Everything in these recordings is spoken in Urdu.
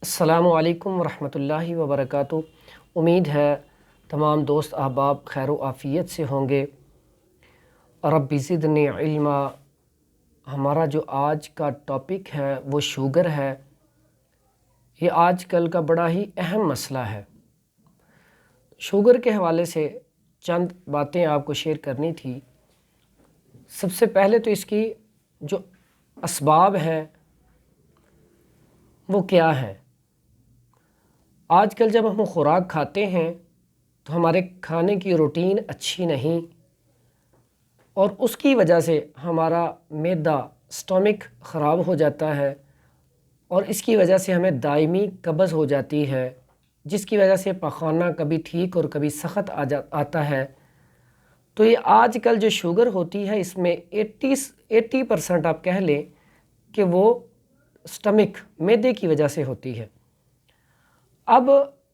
السلام علیکم ورحمۃ اللہ وبرکاتہ۔ امید ہے تمام دوست احباب خیر و عافیت سے ہوں گے۔ رب زدنی علما۔ ہمارا جو آج کا ٹاپک ہے وہ شوگر ہے۔ یہ آج کل کا بڑا ہی اہم مسئلہ ہے۔ شوگر کے حوالے سے چند باتیں آپ کو شیئر کرنی تھی۔ سب سے پہلے تو اس کی جو اسباب ہیں وہ کیا ہیں۔ آج کل جب ہم خوراک کھاتے ہیں تو ہمارے کھانے کی روٹین اچھی نہیں، اور اس کی وجہ سے ہمارا معدہ سٹمک خراب ہو جاتا ہے، اور اس کی وجہ سے ہمیں دائمی قبض ہو جاتی ہے، جس کی وجہ سے پخانہ کبھی ٹھیک اور کبھی سخت آتا ہے۔ تو یہ آج کل جو شوگر ہوتی ہے اس میں 80% آپ کہہ لیں کہ وہ سٹمک معدے کی وجہ سے ہوتی ہے۔ اب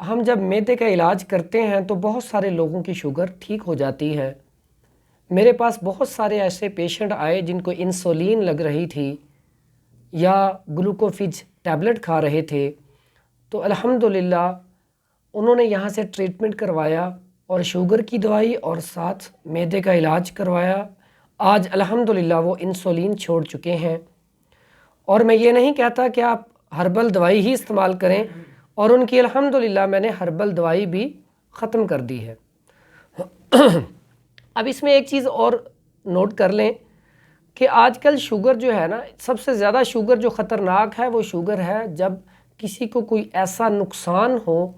ہم جب معدے کا علاج کرتے ہیں تو بہت سارے لوگوں کی شوگر ٹھیک ہو جاتی ہے۔ میرے پاس بہت سارے ایسے پیشنٹ آئے جن کو انسولین لگ رہی تھی یا گلوکوفیج ٹیبلٹ کھا رہے تھے، تو الحمدللہ انہوں نے یہاں سے ٹریٹمنٹ کروایا اور شوگر کی دوائی اور ساتھ معدے کا علاج کروایا۔ آج الحمدللہ وہ انسولین چھوڑ چکے ہیں۔ اور میں یہ نہیں کہتا کہ آپ ہربل دوائی ہی استعمال کریں، اور ان کی الحمدللہ میں نے ہربل دوائی بھی ختم کر دی ہے۔ اب اس میں ایک چیز اور نوٹ کر لیں کہ آج کل شوگر جو ہے نا، سب سے زیادہ شوگر جو خطرناک ہے وہ شوگر ہے جب کسی کو کوئی ایسا نقصان ہو،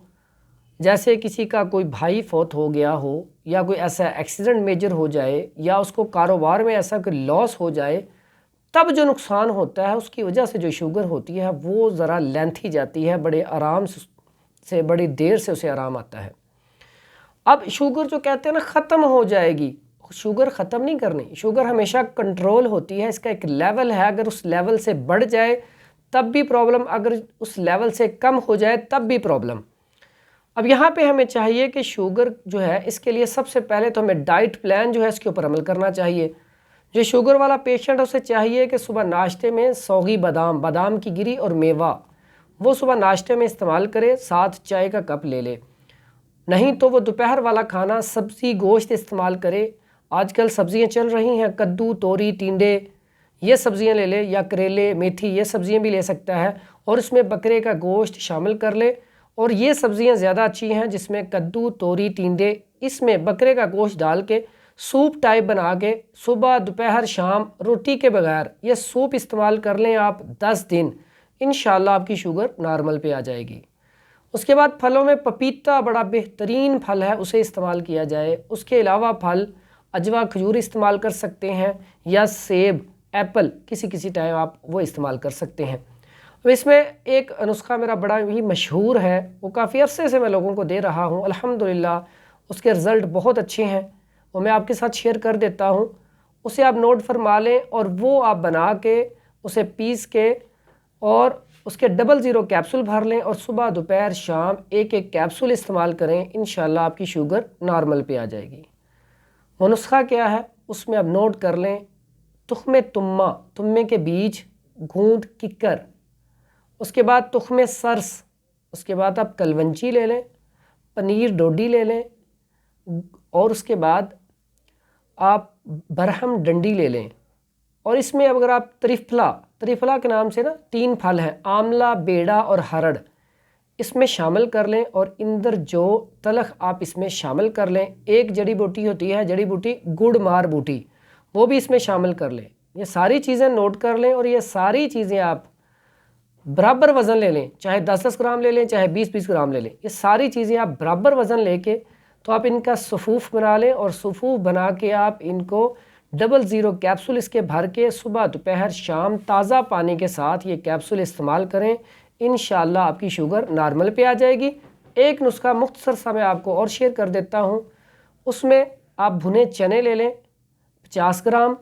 جیسے کسی کا کوئی بھائی فوت ہو گیا ہو، یا کوئی ایسا ایکسیڈنٹ میجر ہو جائے، یا اس کو کاروبار میں ایسا کوئی لاس ہو جائے، تب جو نقصان ہوتا ہے اس کی وجہ سے جو شوگر ہوتی ہے وہ ذرا لینتھی جاتی ہے، بڑے آرام سے بڑی دیر سے اسے آرام آتا ہے۔ اب شوگر جو کہتے ہیں نا ختم ہو جائے گی، شوگر ختم نہیں کرنی، شوگر ہمیشہ کنٹرول ہوتی ہے، اس کا ایک لیول ہے، اگر اس لیول سے بڑھ جائے تب بھی پرابلم، اگر اس لیول سے کم ہو جائے تب بھی پرابلم۔ اب یہاں پہ ہمیں چاہیے کہ شوگر جو ہے اس کے لیے سب سے پہلے تو ہمیں ڈائٹ پلان جو ہے اس کے اوپر عمل کرنا چاہیے۔ جو شوگر والا پیشنٹ اسے چاہیے کہ صبح ناشتے میں سوگی بادام کی گری اور میوہ وہ صبح ناشتے میں استعمال کرے، ساتھ چائے کا کپ لے لے۔ نہیں تو وہ دوپہر والا کھانا سبزی گوشت استعمال کرے۔ آج کل سبزیاں چل رہی ہیں، کدو، توری، ٹینڈے، یہ سبزیاں لے لے، یا کریلے، میتھی، یہ سبزیاں بھی لے سکتا ہے، اور اس میں بکرے کا گوشت شامل کر لے۔ اور یہ سبزیاں زیادہ اچھی ہیں جس میں کدو، توری، ٹینڈے، اس میں بکرے کا گوشت ڈال کے سوپ ٹائپ بنا کے صبح دوپہر شام روٹی کے بغیر یہ سوپ استعمال کر لیں آپ 10 دن، انشاءاللہ آپ کی شوگر نارمل پہ آ جائے گی۔ اس کے بعد پھلوں میں پپیتا بڑا بہترین پھل ہے، اسے استعمال کیا جائے۔ اس کے علاوہ پھل عجوا کھجور استعمال کر سکتے ہیں، یا سیب، ایپل کسی ٹائم آپ وہ استعمال کر سکتے ہیں۔ اب اس میں ایک نسخہ میرا بڑا ہی مشہور ہے، وہ کافی عرصے سے میں لوگوں کو دے رہا ہوں، الحمدللہ اس کے رزلٹ بہت اچھے ہیں، وہ میں آپ کے ساتھ شیئر کر دیتا ہوں۔ اسے آپ نوٹ فرما لیں اور وہ آپ بنا کے اسے پیس کے اور اس کے 00 کیپسول بھر لیں، اور صبح دوپہر شام ایک کیپسول استعمال کریں، انشاءاللہ آپ کی شوگر نارمل پہ آ جائے گی۔ وہ نسخہ کیا ہے اس میں آپ نوٹ کر لیں: تخم تمہ، تمے کے بیج، گوند ککر، اس کے بعد تخم سرس، اس کے بعد آپ کلونچی لے لیں، پنیر ڈوڈی لے لیں، اور اس کے بعد آپ برہم ڈنڈی لے لیں۔ اور اس میں اگر آپ تریفلا کے نام سے نا 3 پھل ہیں، آملہ، بیڑا اور ہرڑ، اس میں شامل کر لیں، اور اندر جو تلخ آپ اس میں شامل کر لیں۔ ایک جڑی بوٹی ہوتی ہے، جڑی بوٹی گڑ مار بوٹی، وہ بھی اس میں شامل کر لیں۔ یہ ساری چیزیں نوٹ کر لیں، اور یہ ساری چیزیں آپ برابر وزن لے لیں، چاہے 10 گرام لے لیں، چاہے 20 گرام لے لیں۔ یہ ساری چیزیں آپ برابر وزن لے کے تو آپ ان کا صفوف بنا لیں، اور صفوف بنا کے آپ ان کو 00 کیپسول اس کے بھر کے صبح دوپہر شام تازہ پانی کے ساتھ یہ کیپسول استعمال کریں، انشاءاللہ آپ کی شوگر نارمل پہ آ جائے گی۔ ایک نسخہ مختصر سا میں آپ کو اور شیئر کر دیتا ہوں۔ اس میں آپ بھنے چنے لے لیں 50 گرام،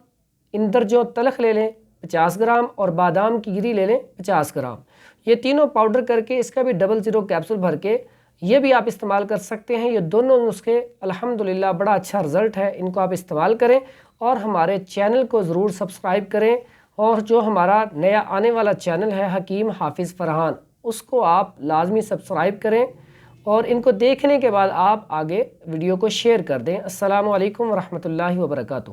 اندرجو تلخ لے لیں 50 گرام، اور بادام کی گری لے لیں 50 گرام۔ یہ تینوں پاؤڈر کر کے اس کا بھی 00 کیپسول بھر کے یہ بھی آپ استعمال کر سکتے ہیں۔ یہ دونوں نسخے الحمدللہ بڑا اچھا رزلٹ ہے، ان کو آپ استعمال کریں، اور ہمارے چینل کو ضرور سبسکرائب کریں، اور جو ہمارا نیا آنے والا چینل ہے حکیم حافظ فرحان، اس کو آپ لازمی سبسکرائب کریں اور ان کو دیکھنے کے بعد آپ آگے ویڈیو کو شیئر کر دیں۔ السلام علیکم ورحمۃ اللہ وبرکاتہ۔